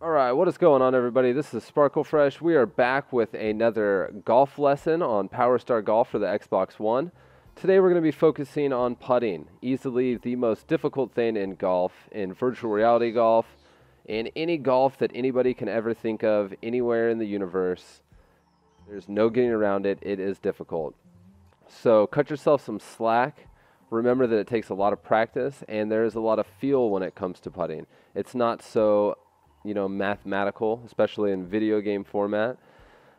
Alright, what is going on, everybody? This is Sparkle Fresh. We are back with another golf lesson on Powerstar Golf for the Xbox One. Today we're going to be focusing on putting, easily the most difficult thing in golf, in virtual reality golf, in any golf that anybody can ever think of, anywhere in the universe. There's no getting around it. It is difficult. So cut yourself some slack. Remember that it takes a lot of practice, and there is a lot of feel when it comes to putting. It's not so mathematical, especially in video game format.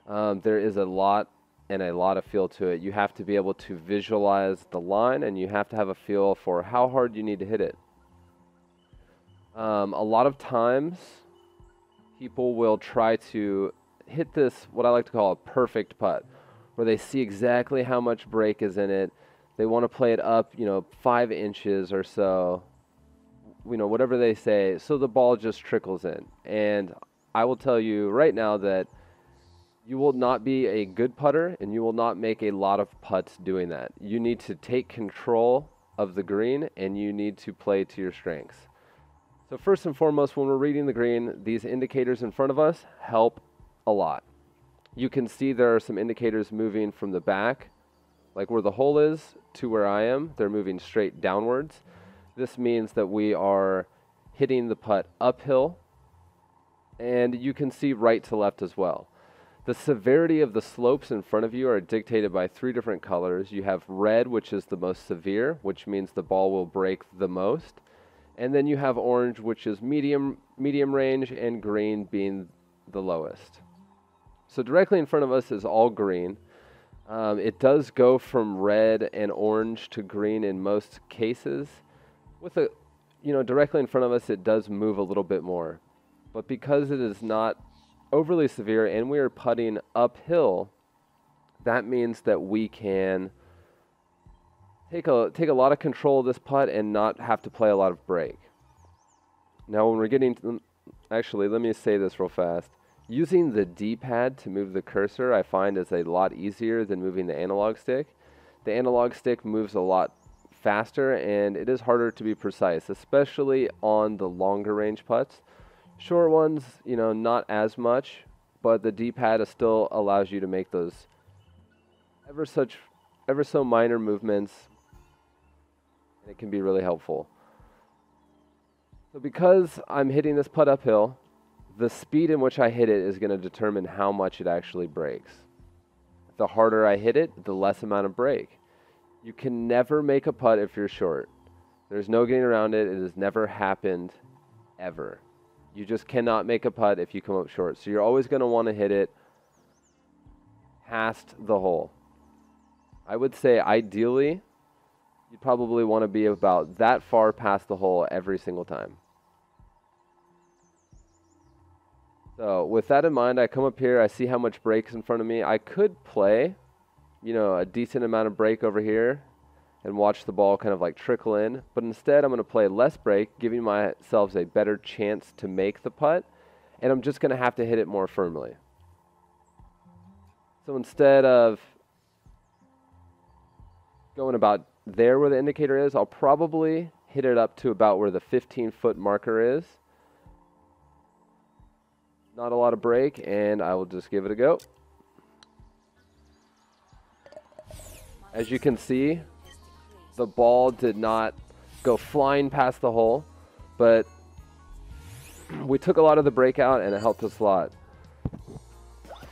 There is a lot of feel to it. You have to be able to visualize the line, and you have to have a feel for how hard you need to hit it. A lot of times, people will try to hit this, what I like to call a perfect putt, where they see exactly how much break is in it. They want to play it up, 5 inches or so, whatever they say, so the ball just trickles in. And I will tell you right now that you will not be a good putter, and you will not make a lot of putts doing that. You need to take control of the green, and you need to play to your strengths. So first and foremost, when we're reading the green, these indicators in front of us help a lot. You can see there are some indicators moving from the back, like where the hole is, to where I am. They're moving straight downwards. This means that we are hitting the putt uphill, and you can see right to left as well. The severity of the slopes in front of you are dictated by 3 different colors. You have red, which is the most severe, which means the ball will break the most. And then you have orange, which is medium range, and green being the lowest. So directly in front of us is all green. It does go from red and orange to green in most cases. With directly in front of us, it does move a little bit more. But because it is not overly severe and we are putting uphill, that means that we can take a lot of control of this putt and not have to play a lot of break. Now, when we're getting to, actually, let me say this real fast. Using the D-pad to move the cursor, I find, is a lot easier than moving the analog stick. The analog stick moves a lot faster, and it is harder to be precise, especially on the longer range putts. Short ones, not as much, but the D-pad still allows you to make those ever so minor movements, and it can be really helpful. So because I'm hitting this putt uphill, the speed in which I hit it is going to determine how much it actually breaks. The harder I hit it, the less amount of break. You can never make a putt if you're short. There's no getting around it. It has never happened, ever. You just cannot make a putt if you come up short. So you're always going to want to hit it past the hole. I would say ideally, you'd probably want to be about that far past the hole every single time. So with that in mind, I come up here, I see how much break's in front of me. I could play, a decent amount of break over here and watch the ball kind of like trickle in. But instead, I'm going to play less break, giving myself a better chance to make the putt. And I'm just going to have to hit it more firmly. So instead of going about there where the indicator is, I'll probably hit it up to about where the 15-foot marker is. Not a lot of break, and I will just give it a go. As you can see, the ball did not go flying past the hole, but we took a lot of the break out, and it helped us a lot.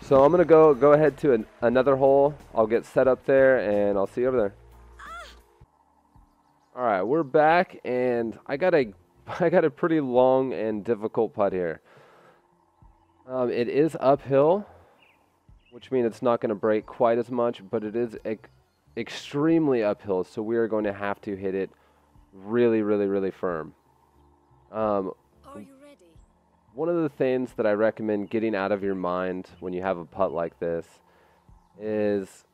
So I'm going to go ahead to another hole. I'll get set up there, and I'll see you over there. All right, we're back, and I got a pretty long and difficult putt here. It is uphill, which means it's not going to break quite as much, but it is extremely uphill, so we are going to have to hit it really, really, really firm. Are you ready? One of the things that I recommend getting out of your mind when you have a putt like this is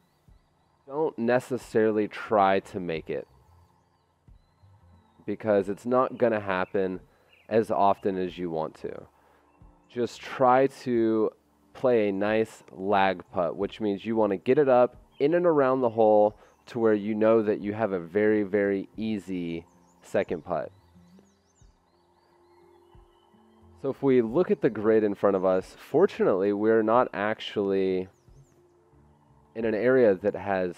don't necessarily try to make it, because it's not going to happen as often as you want to. Just try to play a nice lag putt, which means you want to get it up in and around the hole to where you know that you have a very, very easy second putt. So if we look at the grid in front of us, fortunately, we're not actually in an area that has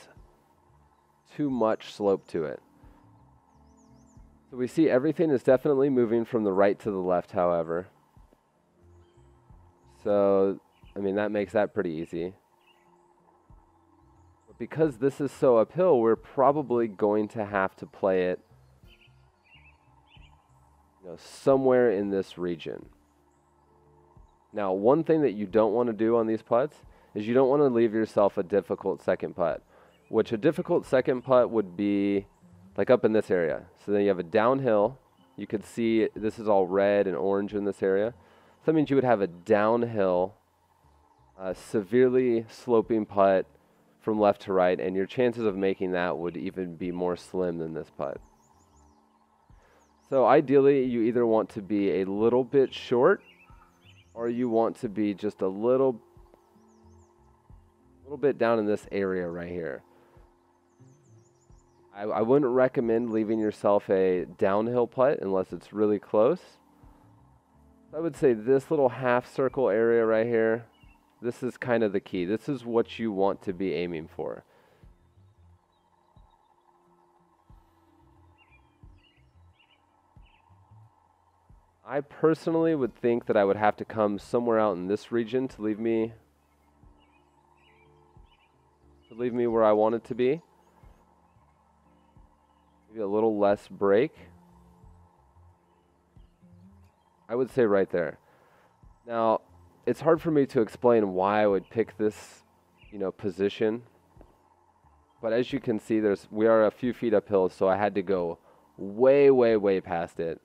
too much slope to it. So we see everything is definitely moving from the right to the left, however. So, I mean, that makes that pretty easy. But because this is so uphill, we're probably going to have to play it, somewhere in this region. Now, one thing that you don't want to do on these putts is you don't want to leave yourself a difficult second putt, which a difficult second putt would be like up in this area. So then you have a downhill. You could see this is all red and orange in this area. So that means you would have a downhill, severely sloping putt from left to right, and your chances of making that would even be more slim than this putt. So ideally, you either want to be a little bit short or you want to be just a little bit down in this area right here. I wouldn't recommend leaving yourself a downhill putt unless it's really close. I would say this little half circle area right here, this is kind of the key. This is what you want to be aiming for. I personally would think that I would have to come somewhere out in this region to leave me where I want it to be. Maybe a little less break. I would say right there. Now, it's hard for me to explain why I would pick this, position. But as you can see, we are a few feet uphill, so I had to go way, way, way past it.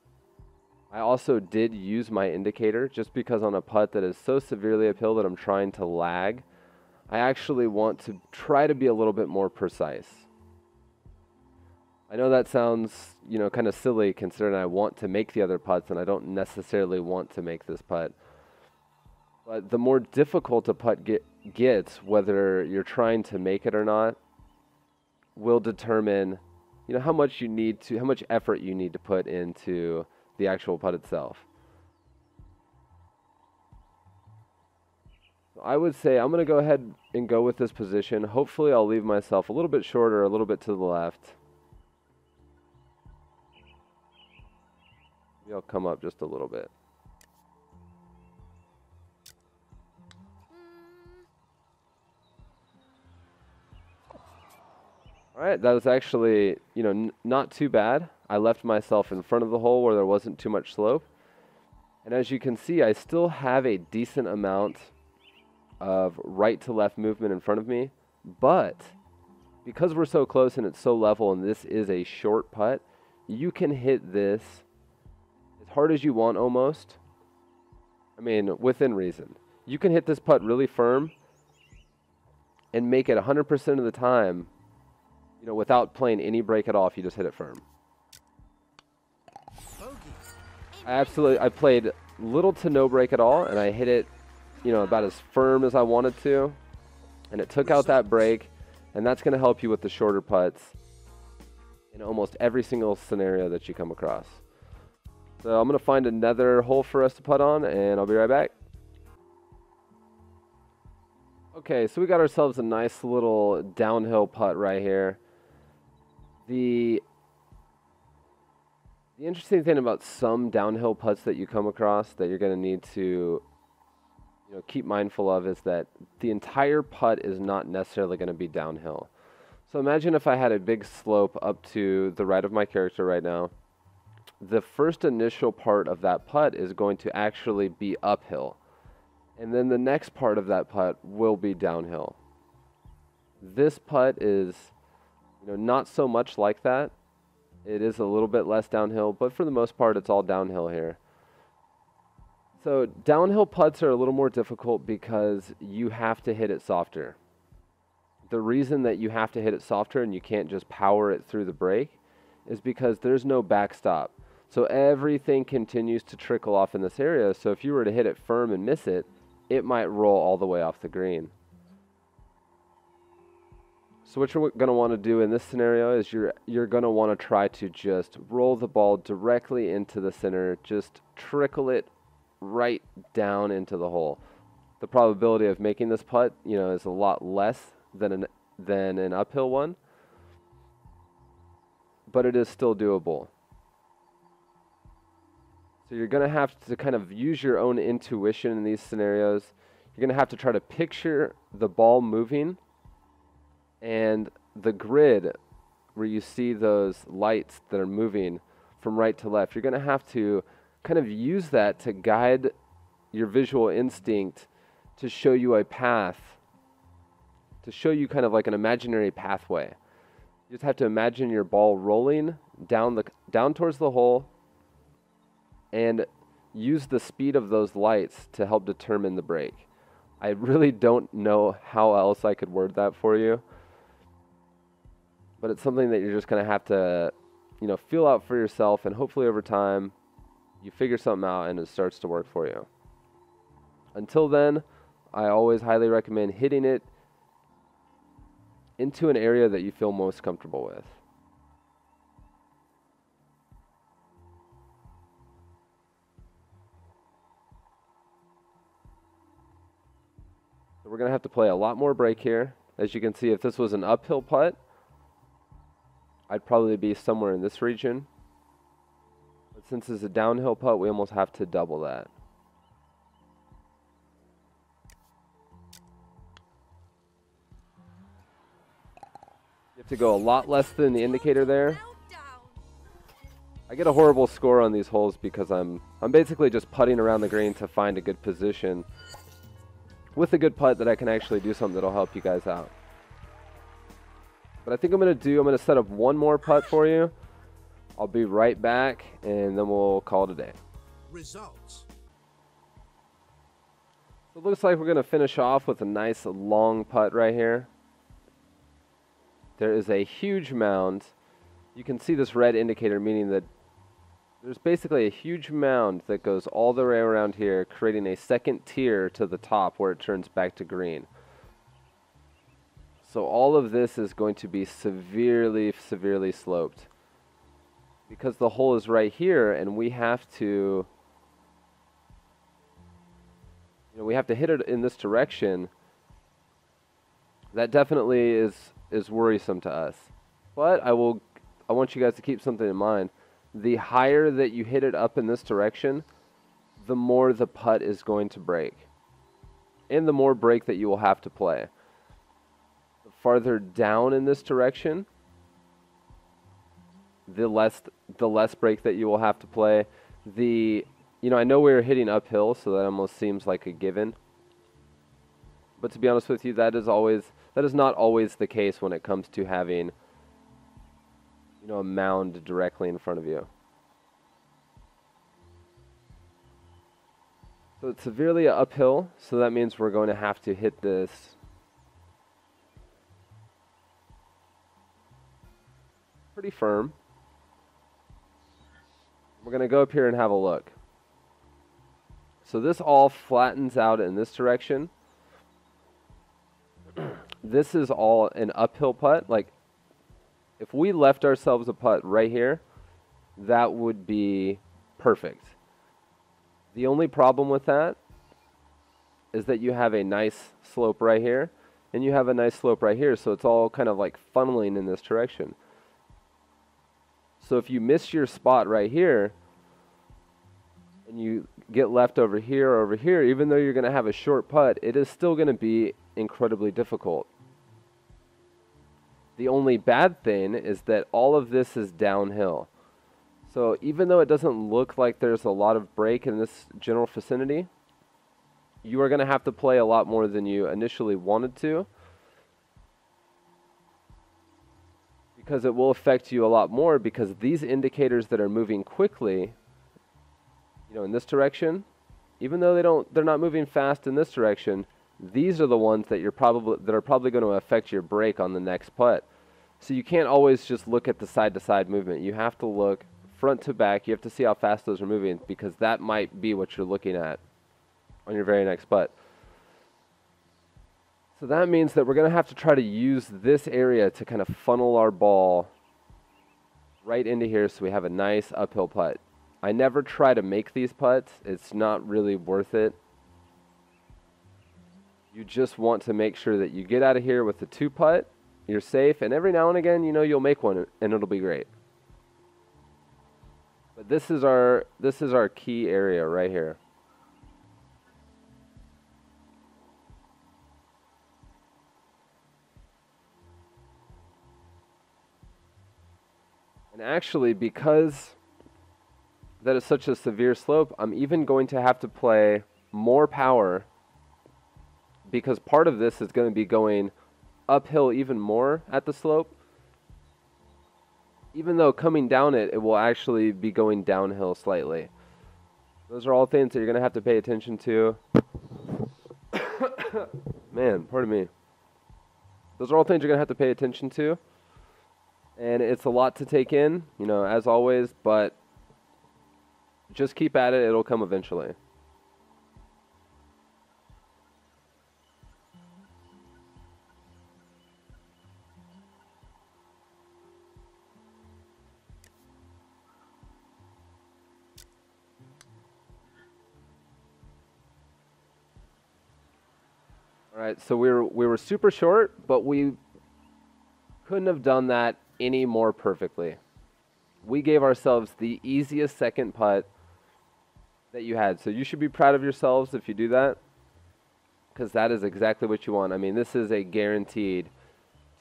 I also did use my indicator just because on a putt that is so severely uphill that I'm trying to lag, I actually want to try to be a little bit more precise. I know that sounds, kind of silly considering I want to make the other putts and I don't necessarily want to make this putt. But the more difficult a putt gets, whether you're trying to make it or not, will determine, how much effort you need to put into the actual putt itself. I would say I'm going to go ahead and go with this position. Hopefully I'll leave myself a little bit shorter, a little bit to the left. Maybe I'll come up just a little bit. All right, that was actually, not too bad. I left myself in front of the hole where there wasn't too much slope. And as you can see, I still have a decent amount of right to left movement in front of me. But because we're so close and it's so level and this is a short putt, you can hit this as hard as you want almost. I mean, within reason. You can hit this putt really firm and make it 100% of the time, without playing any break at all if you just hit it firm. I played little to no break at all, and I hit it, about as firm as I wanted to, and it took out that break, and that's going to help you with the shorter putts in almost every single scenario that you come across. So I'm going to find another hole for us to putt on, and I'll be right back. Okay, so we got ourselves a nice little downhill putt right here. The interesting thing about some downhill putts that you come across that you're going to need to keep mindful of is that the entire putt is not necessarily going to be downhill. So imagine if I had a big slope up to the right of my character right now. The first initial part of that putt is going to actually be uphill. And then the next part of that putt will be downhill. This putt is not so much like that. It is a little bit less downhill, but for the most part, it's all downhill here. So downhill putts are a little more difficult because you have to hit it softer. The reason that you have to hit it softer and you can't just power it through the break is because there's no backstop. So everything continues to trickle off in this area. So if you were to hit it firm and miss it, it might roll all the way off the green. So what you're going to want to do in this scenario is you're going to want to try to just roll the ball directly into the center, just trickle it right down into the hole. The probability of making this putt, you know, is a lot less than an uphill one, but it is still doable. So you're going to have to kind of use your own intuition in these scenarios. You're going to have to try to picture the ball moving and the grid where you see those lights that are moving from right to left. You're going to have to kind of use that to guide your visual instinct to show you a path, to show you kind of like an imaginary pathway. You just have to imagine your ball rolling down towards the hole and use the speed of those lights to help determine the break. I really don't know how else I could word that for you, but it's something that you're just going to have to, you know, feel out for yourself, and hopefully over time you figure something out and it starts to work for you. Until then, I always highly recommend hitting it into an area that you feel most comfortable with. So we're going to have to play a lot more break here. As you can see, if this was an uphill putt, I'd probably be somewhere in this region. But since it's a downhill putt, we almost have to double that. You have to go a lot less than the indicator there. I get a horrible score on these holes because I'm basically just putting around the green to find a good position with a good putt that I can actually do something that'll help you guys out. But I think I'm going to set up one more putt for you. I'll be right back, and then we'll call it a day. Results. So it looks like we're going to finish off with a nice long putt right here. There is a huge mound. You can see this red indicator, meaning that there's basically a huge mound that goes all the way around here, creating a second tier to the top where it turns back to green. So all of this is going to be severely, severely sloped. Because the hole is right here, and we have to, we have to hit it in this direction. That definitely is worrisome to us. But I want you guys to keep something in mind. The higher that you hit it up in this direction, the more the putt is going to break. And the more break that you will have to play. The farther down in this direction, the less break that you will have to play. I know we were hitting uphill, so that almost seems like a given. But to be honest with you, that is not always the case when it comes to having a mound directly in front of you. So it's severely uphill, so that means we're going to have to hit this pretty firm. We're going to go up here and have a look. So this all flattens out in this direction. This is all an uphill putt. Like, if we left ourselves a putt right here, that would be perfect. The only problem with that is that you have a nice slope right here, and you have a nice slope right here, so it's all kind of like funneling in this direction. So if you miss your spot right here, and you get left over here or over here, even though you're going to have a short putt, it is still going to be incredibly difficult. The only bad thing is that all of this is downhill. So even though it doesn't look like there's a lot of break in this general vicinity, you are going to have to play a lot more than you initially wanted to, because it will affect you a lot more, because these indicators that are moving quickly, in this direction, even though they're not moving fast in this direction, these are the ones that are probably going to affect your break on the next putt. So you can't always just look at the side-to-side movement. You have to look front to back. You have to see how fast those are moving, because that might be what you're looking at on your very next putt. So that means that we're going to have to try to use this area to kind of funnel our ball right into here so we have a nice uphill putt. I never try to make these putts. It's not really worth it. You just want to make sure that you get out of here with the 2-putt. You're safe, and every now and again, you know, you'll make one, and it'll be great. But this is our key area right here. And actually, because that is such a severe slope, I'm even going to have to play more power, because part of this is going to be going uphill even more at the slope. Even though coming down it will actually be going downhill slightly. Those are all things that you're going to have to pay attention to. Man, pardon me. Those are all things you're going to have to pay attention to. And it's a lot to take in, you know, as always, but just keep at it. It'll come eventually. All right, so we were super short, but we couldn't have done that any more perfectly. We gave ourselves the easiest second putt that you had. So you should be proud of yourselves if you do that, because that is exactly what you want. I mean, this is a guaranteed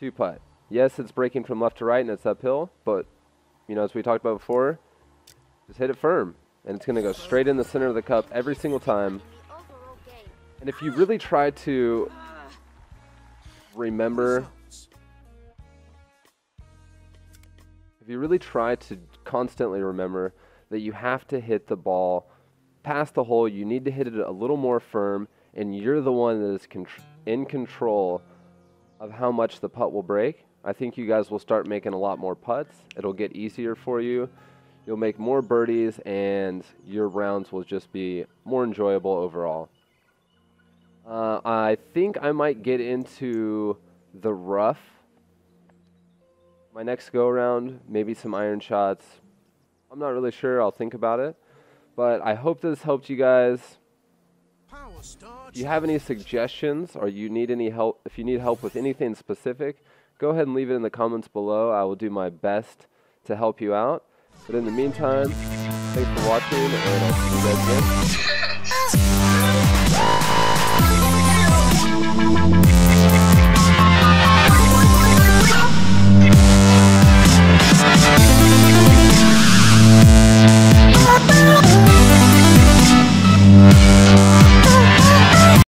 2-putt. Yes, it's breaking from left to right and it's uphill, but, you know, as we talked about before, just hit it firm. And it's going to go straight in the center of the cup every single time. And if you really try to remember, if you really try to constantly remember that you have to hit the ball past the hole, you need to hit it a little more firm, and you're the one that is in control of how much the putt will break, I think you guys will start making a lot more putts. It'll get easier for you. You'll make more birdies, and your rounds will just be more enjoyable overall. I think I might get into the rough my next go around, maybe some iron shots. I'm not really sure. I'll think about it. But I hope this helped you guys. If you have any suggestions or you need any help, if you need help with anything specific, go ahead and leave it in the comments below. I will do my best to help you out. But in the meantime, thanks for watching, and I'll see you guys again.